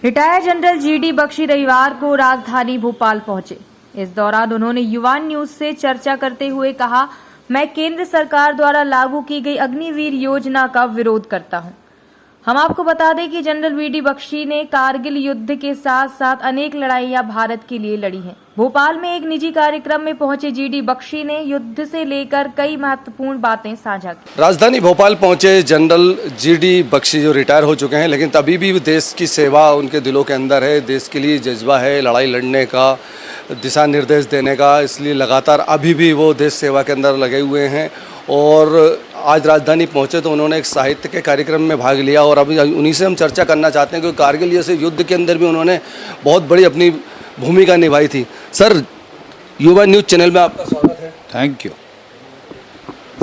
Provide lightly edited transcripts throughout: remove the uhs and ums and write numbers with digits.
Retired general GD Bakshi रविवार को राजधानी भोपाल पहुंचे। इस दौरान उन्होंने युवा न्यूज से चर्चा करते हुए कहा, मैं केंद्र सरकार द्वारा लागू की गई अग्निवीर योजना का विरोध करता हूं। हम आपको बता दें कि जनरल वीडी बख्शी ने कारगिल युद्ध के साथ साथ अनेक लड़ाइयां भारत के लिए लड़ी हैं। भोपाल में एक निजी कार्यक्रम में पहुंचे जीडी बख्शी ने युद्ध से लेकर कई महत्वपूर्ण बातें साझा की। राजधानी भोपाल पहुंचे जनरल जीडी बख्शी जो रिटायर हो चुके हैं, लेकिन तभी भी देश की सेवा उनके दिलों के अंदर है। देश के लिए जज्बा है, लड़ाई लड़ने का, दिशा निर्देश देने का, इसलिए लगातार अभी भी वो देश सेवा के अंदर लगे हुए हैं। और आज राजधानी पहुंचे तो उन्होंने एक साहित्य के कार्यक्रम में भाग लिया और अभी उन्हीं से हम चर्चा करना चाहते हैं, क्योंकि कारगिल जैसे युद्ध के अंदर भी उन्होंने बहुत बड़ी अपनी भूमिका निभाई थी। सर, युवा न्यूज़ चैनल में आपका स्वागत है। Thank you.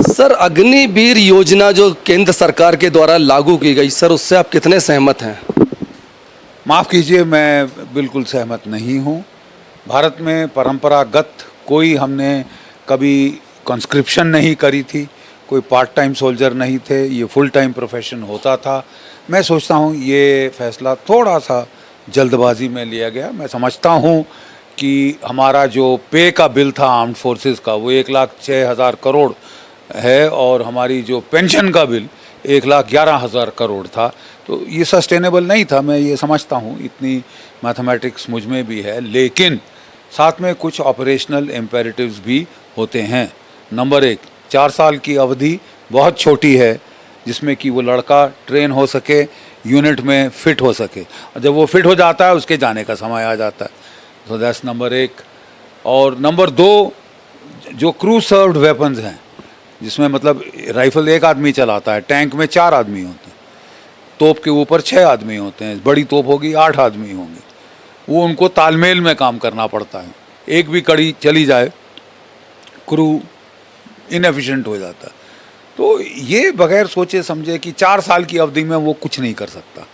सर, अग्निवीर योजना जो केंद्र सरकार के द्वारा लागू की गई, सर उससे आप कितने सहमत हैं? माफ़ कीजिए, मैं बिल्कुल सहमत नहीं हूँ। भारत में परंपरागत कोई हमने कभी कंस्क्रिप्शन नहीं करी थी, कोई पार्ट टाइम सोल्जर नहीं थे, ये फुल टाइम प्रोफेशन होता था। मैं सोचता हूँ ये फैसला थोड़ा सा जल्दबाजी में लिया गया। मैं समझता हूँ कि हमारा जो पे का बिल था आर्म्ड फोर्सेस का, वो 1,06,000 करोड़ है और हमारी जो पेंशन का बिल 1,11,000 करोड़ था। तो ये सस्टेनेबल नहीं था, मैं ये समझता हूँ, इतनी मैथमेटिक्स मुझ में भी है। लेकिन साथ में कुछ ऑपरेशनल इम्पेरेटिव्स भी होते हैं। नंबर 1, 4 साल की अवधि बहुत छोटी है जिसमें कि वो लड़का ट्रेन हो सके, यूनिट में फिट हो सके, और जब वो फिट हो जाता है उसके जाने का समय आ जाता है। तो दैट्स नंबर 1। और नंबर 2, जो क्रू सर्व्ड वेपन्स हैं, जिसमें मतलब राइफल 1 आदमी चलाता है, टैंक में 4 आदमी होते हैं, तोप के ऊपर 6 आदमी होते हैं, बड़ी तोप होगी 8 आदमी होंगे, वो उनको तालमेल में काम करना पड़ता है। एक भी कड़ी चली जाए, क्रू इनएफिशिएंट हो जाता है। तो ये बगैर सोचे समझे कि 4 साल की अवधि में वो कुछ नहीं कर सकता।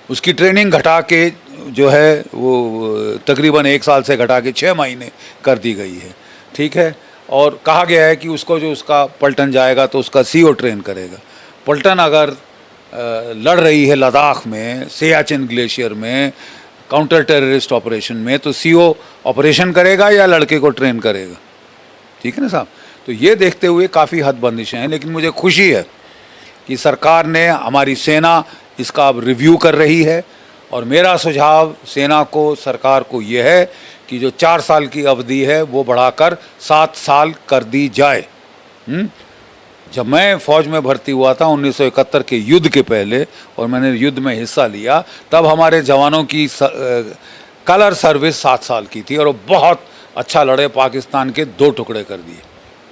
उसकी ट्रेनिंग घटा के जो है वो तकरीबन 1 साल से घटा के 6 महीने कर दी गई है, ठीक है। और कहा गया है कि उसको जो उसका पलटन जाएगा तो उसका सीओ ट्रेन करेगा। पलटन अगर लड़ रही है लद्दाख में, सियाचिन ग्लेशियर में, काउंटर टेररिस्ट ऑपरेशन में, तो सीओ ऑपरेशन करेगा या लड़के को ट्रेन करेगा? ठीक है ना साहब। तो ये देखते हुए काफ़ी हद बंदिशें हैं, लेकिन मुझे खुशी है कि सरकार ने, हमारी सेना इसका अब रिव्यू कर रही है। और मेरा सुझाव सेना को, सरकार को ये है कि जो 4 साल की अवधि है वो बढ़ाकर 7 साल कर दी जाए। जब मैं फ़ौज में भर्ती हुआ था 1971 के युद्ध के पहले, और मैंने युद्ध में हिस्सा लिया, तब हमारे जवानों की कलर सर्विस 7 साल की थी और वो बहुत अच्छा लड़े, पाकिस्तान के 2 टुकड़े कर दिए।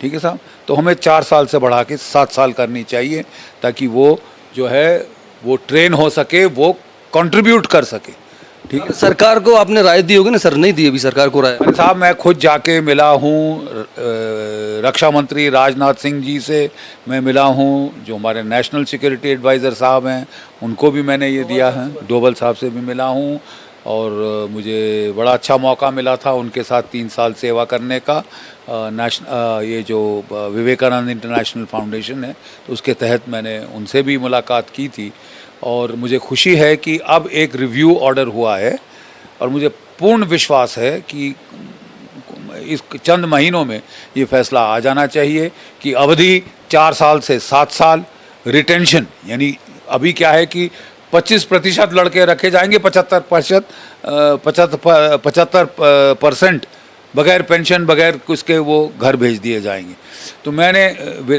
ठीक है साहब। तो हमें 4 साल से बढ़ा के 7 साल करनी चाहिए, ताकि वो जो है वो ट्रेन हो सके, वो कंट्रीब्यूट कर सके। ठीक है। सरकार को आपने राय दी होगी ना सर? नहीं दी अभी सरकार को राय? साहब, मैं खुद जाके मिला हूँ, रक्षा मंत्री राजनाथ सिंह जी से मैं मिला हूँ, जो हमारे नेशनल सिक्योरिटी एडवाइज़र साहब हैं उनको भी मैंने ये दिया है, डोभाल साहब से भी मिला हूँ। और मुझे बड़ा अच्छा मौका मिला था उनके साथ 3 साल सेवा करने का। ये जो विवेकानंद इंटरनेशनल फाउंडेशन है, तो उसके तहत मैंने उनसे भी मुलाकात की थी। और मुझे खुशी है कि अब एक रिव्यू ऑर्डर हुआ है और मुझे पूर्ण विश्वास है कि इस चंद महीनों में ये फैसला आ जाना चाहिए कि अवधि 4 साल से 7 साल, रिटेंशन यानी अभी क्या है कि 25% लड़के रखे जाएंगे, 75% बगैर पेंशन, बगैर उसके वो घर भेज दिए जाएंगे। तो मैंने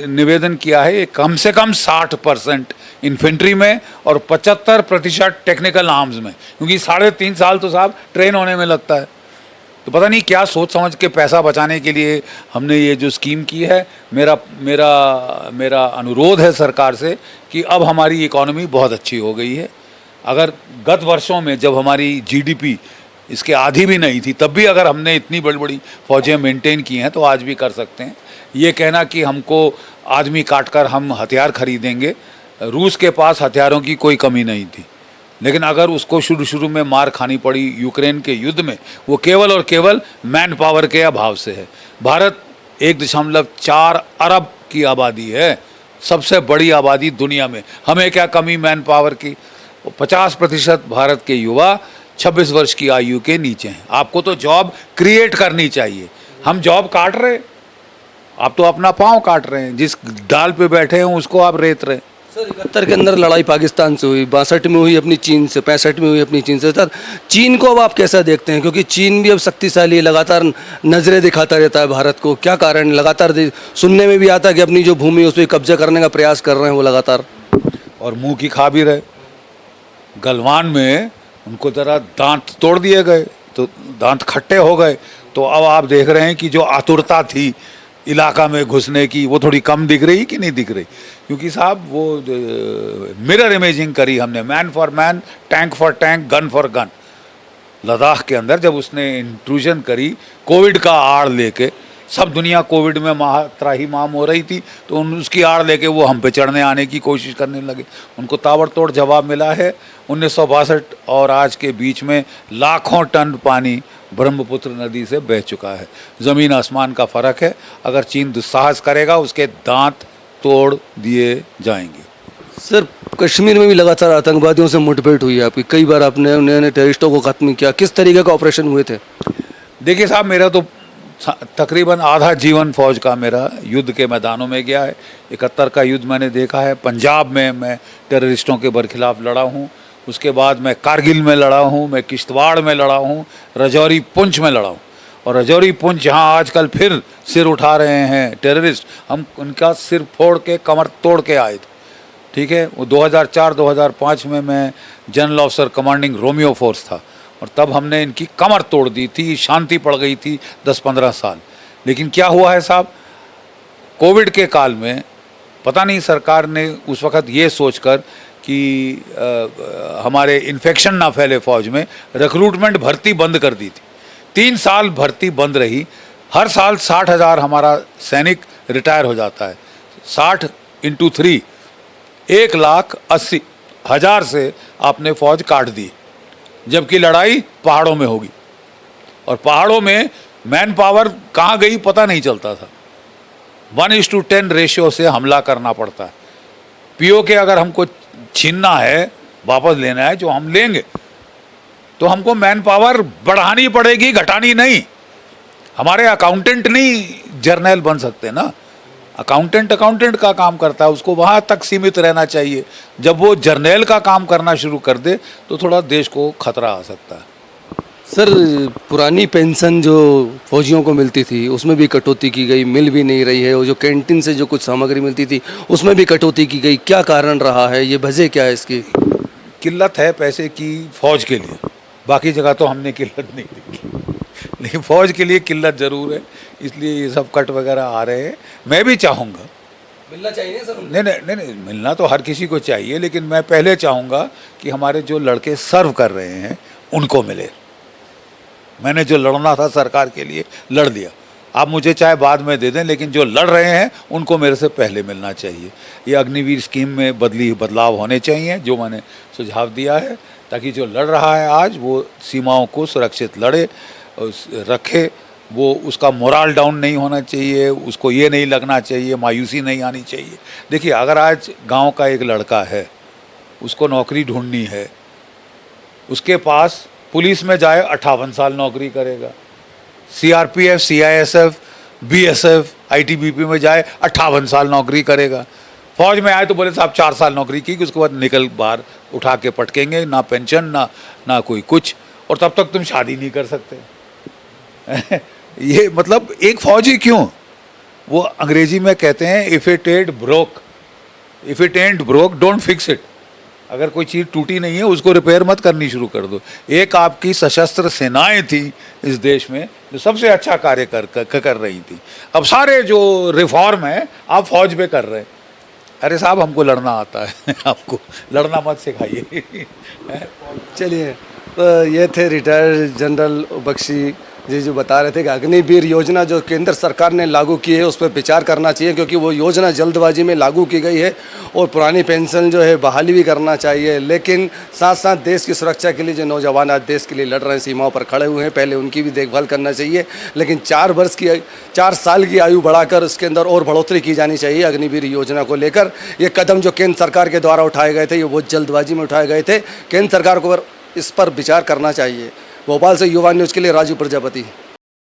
निवेदन किया है कम से कम 60% इन्फेंट्री में और 75% टेक्निकल आर्म्स में, क्योंकि 3.5 साल तो साहब ट्रेन होने में लगता है। तो पता नहीं क्या सोच समझ के पैसा बचाने के लिए हमने ये जो स्कीम की है। मेरा अनुरोध है सरकार से कि अब हमारी इकॉनमी बहुत अच्छी हो गई है। अगर गत वर्षों में जब हमारी जीडीपी इसके आधी भी नहीं थी, तब भी अगर हमने इतनी बड़ी बड़ी फौजें मेंटेन की हैं, तो आज भी कर सकते हैं। ये कहना कि हमको आदमी काट कर हम हथियार खरीदेंगे, रूस के पास हथियारों की कोई कमी नहीं थी, लेकिन अगर उसको शुरू में मार खानी पड़ी यूक्रेन के युद्ध में, वो केवल और केवल मैन पावर के अभाव से है। भारत 1.4 अरब की आबादी है, सबसे बड़ी आबादी दुनिया में। हमें क्या कमी मैन पावर की? 50% भारत के युवा 26 वर्ष की आयु के नीचे हैं। आपको तो जॉब क्रिएट करनी चाहिए। हम जॉब काट रहे, आप तो अपना पाँव काट रहे हैं। जिस डाल पे बैठे हैं उसको आप रेत रहे हैं। सर 71 के अंदर लड़ाई पाकिस्तान से हुई, 62 में हुई अपनी चीन से, 65 में हुई अपनी चीन से। सर चीन को अब आप कैसा देखते हैं, क्योंकि चीन भी अब शक्तिशाली है, लगातार नजरें दिखाता रहता है भारत को, क्या कारण? लगातार सुनने में भी आता है कि अपनी जो भूमि उस पर कब्जा करने का प्रयास कर रहे हैं वो लगातार, और मुंह की खा भी रहे। गलवान में उनको जरा दांत तोड़ दिए गए तो दांत खट्टे हो गए, तो अब आप देख रहे हैं कि जो आतुरता थी इलाका में घुसने की वो थोड़ी कम दिख रही कि नहीं दिख रही। क्योंकि साहब वो मिरर इमेजिंग करी हमने, man for man, tank for tank, gun for gun. Ladakh के अंदर जब उसने इंट्रूजन करी कोविड का आड़ लेके, सब दुनिया कोविड में त्राहिमाम हो रही थी, तो उसकी आड़ लेके वो हम पे चढ़ने आने की कोशिश करने लगे। उनको ताबड़तोड़ जवाब मिला है। 1962 और आज के बीच में लाखों टन पानी ब्रह्मपुत्र नदी से बह चुका है। ज़मीन आसमान का फ़र्क है। अगर चीन दुस्साहस करेगा उसके दांत तोड़ दिए जाएंगे। सर कश्मीर में भी लगातार आतंकवादियों से मुठभेड़ हुई है आपकी, कई बार आपने उन्होंने टेररिस्टों को खत्म किया, किस तरीके का ऑपरेशन हुए थे? देखिए साहब, मेरा तो तकरीबन आधा जीवन फौज का मेरा युद्ध के मैदानों में गया है। 71 का युद्ध मैंने देखा है। पंजाब में मैं टेररिस्टों के बरखिलाफ़ लड़ा हूँ। उसके बाद मैं कारगिल में लड़ा हूँ, मैं किश्तवाड़ में लड़ा हूँ, रजौरी पुंछ में लड़ा हूँ। और रजौरी पुंछ जहाँ आजकल फिर सिर उठा रहे हैं टेररिस्ट, हम उनका सिर फोड़ के कमर तोड़ के आए थे। ठीक है, वो 2004-2005 में मैं general officer commanding Romeo force था, और तब हमने इनकी कमर तोड़ दी थी। शांति पड़ गई थी 10-15 साल। लेकिन क्या हुआ है साहब, कोविड के काल में पता नहीं सरकार ने उस वक़्त ये सोचकर कि हमारे इन्फेक्शन ना फैले फौज में, रिक्रूटमेंट भर्ती बंद कर दी थी। 3 साल भर्ती बंद रही। हर साल 60,000 हमारा सैनिक रिटायर हो जाता है। 60 × 3 1,80,000 से आपने फौज काट दी, जबकि लड़ाई पहाड़ों में होगी। और पहाड़ों में मैन पावर कहाँ गई पता नहीं चलता था। 1:10 रेशियो से हमला करना पड़ता है। पीओके अगर हमको छीनना है, वापस लेना है, जो हम लेंगे, तो हमको मैन पावर बढ़ानी पड़ेगी, घटानी नहीं। हमारे अकाउंटेंट नहीं जर्नल बन सकते ना। अकाउंटेंट का काम करता है, उसको वहाँ तक सीमित रहना चाहिए। जब वो जर्नल का काम करना शुरू कर दे तो थोड़ा देश को खतरा आ सकता है। सर पुरानी पेंशन जो फौजियों को मिलती थी उसमें भी कटौती की गई, मिल भी नहीं रही है। और जो कैंटीन से जो कुछ सामग्री मिलती थी उसमें भी कटौती की गई, क्या कारण रहा है? ये वजह क्या है इसकी? किल्लत है पैसे की फौज के लिए, बाकी जगह तो हमने किल्लत नहीं देखी, लेकिन फौज के लिए किल्लत ज़रूर है, इसलिए ये सब कट वगैरह आ रहे हैं। मैं भी चाहूँगा मिलना चाहिए सर। नहीं, मिलना तो हर किसी को चाहिए, लेकिन मैं पहले चाहूँगा कि हमारे जो लड़के सर्व कर रहे हैं उनको मिले। मैंने जो लड़ना था सरकार के लिए लड़ लिया, आप मुझे चाहे बाद में दे दें, लेकिन जो लड़ रहे हैं उनको मेरे से पहले मिलना चाहिए। ये अग्निवीर स्कीम में बदलाव होने चाहिए, जो मैंने सुझाव दिया है, ताकि जो लड़ रहा है आज वो सीमाओं को सुरक्षित लड़े, रखे। वो उसका मोरल डाउन नहीं होना चाहिए, उसको ये नहीं लगना चाहिए, मायूसी नहीं आनी चाहिए। देखिए, अगर आज गांव का एक लड़का है, उसको नौकरी ढूंढनी है, उसके पास पुलिस में जाए 58 साल नौकरी करेगा, सीआरपीएफ, सीआईएसएफ, बीएसएफ, आईटीबीपी में जाए 58 साल नौकरी करेगा। फौज में आए तो बोले साहब 4 साल नौकरी की, उसके बाद निकल बाहर उठा के पटकेंगे, ना पेंशन ना कोई कुछ, और तब तक तुम शादी नहीं कर सकते। ये मतलब एक फौजी क्यों? वो अंग्रेजी में कहते हैं if it ant broke don't fix it. अगर कोई चीज़ टूटी नहीं है उसको रिपेयर मत करनी शुरू कर दो। एक आपकी सशस्त्र सेनाएं थी इस देश में जो सबसे अच्छा कार्य कर रही थी। अब सारे जो रिफॉर्म है आप फौज में कर रहे हैं। अरे साहब, हमको लड़ना आता है, आपको लड़ना मत सिखाइए। चलिए, तो ये थे रिटायर्ड जनरल बख्शी जी जो बता रहे थे कि अग्निवीर योजना जो केंद्र सरकार ने लागू की है उस पर विचार करना चाहिए, क्योंकि वो योजना जल्दबाजी में लागू की गई है और पुरानी पेंशन जो है बहाली भी करना चाहिए। लेकिन साथ साथ देश की सुरक्षा के लिए जो नौजवान आज देश के लिए लड़ रहे हैं, सीमाओं पर खड़े हुए हैं, पहले उनकी भी देखभाल करना चाहिए। लेकिन 4 साल की आयु बढ़ाकर उसके अंदर और बढ़ोतरी की जानी चाहिए अग्निवीर योजना को लेकर। ये कदम जो केंद्र सरकार के द्वारा उठाए गए थे ये बहुत जल्दबाजी में उठाए गए थे। केंद्र सरकार को इस पर विचार करना चाहिए। भोपाल से युवा न्यूज़ के लिए राजू प्रजापति।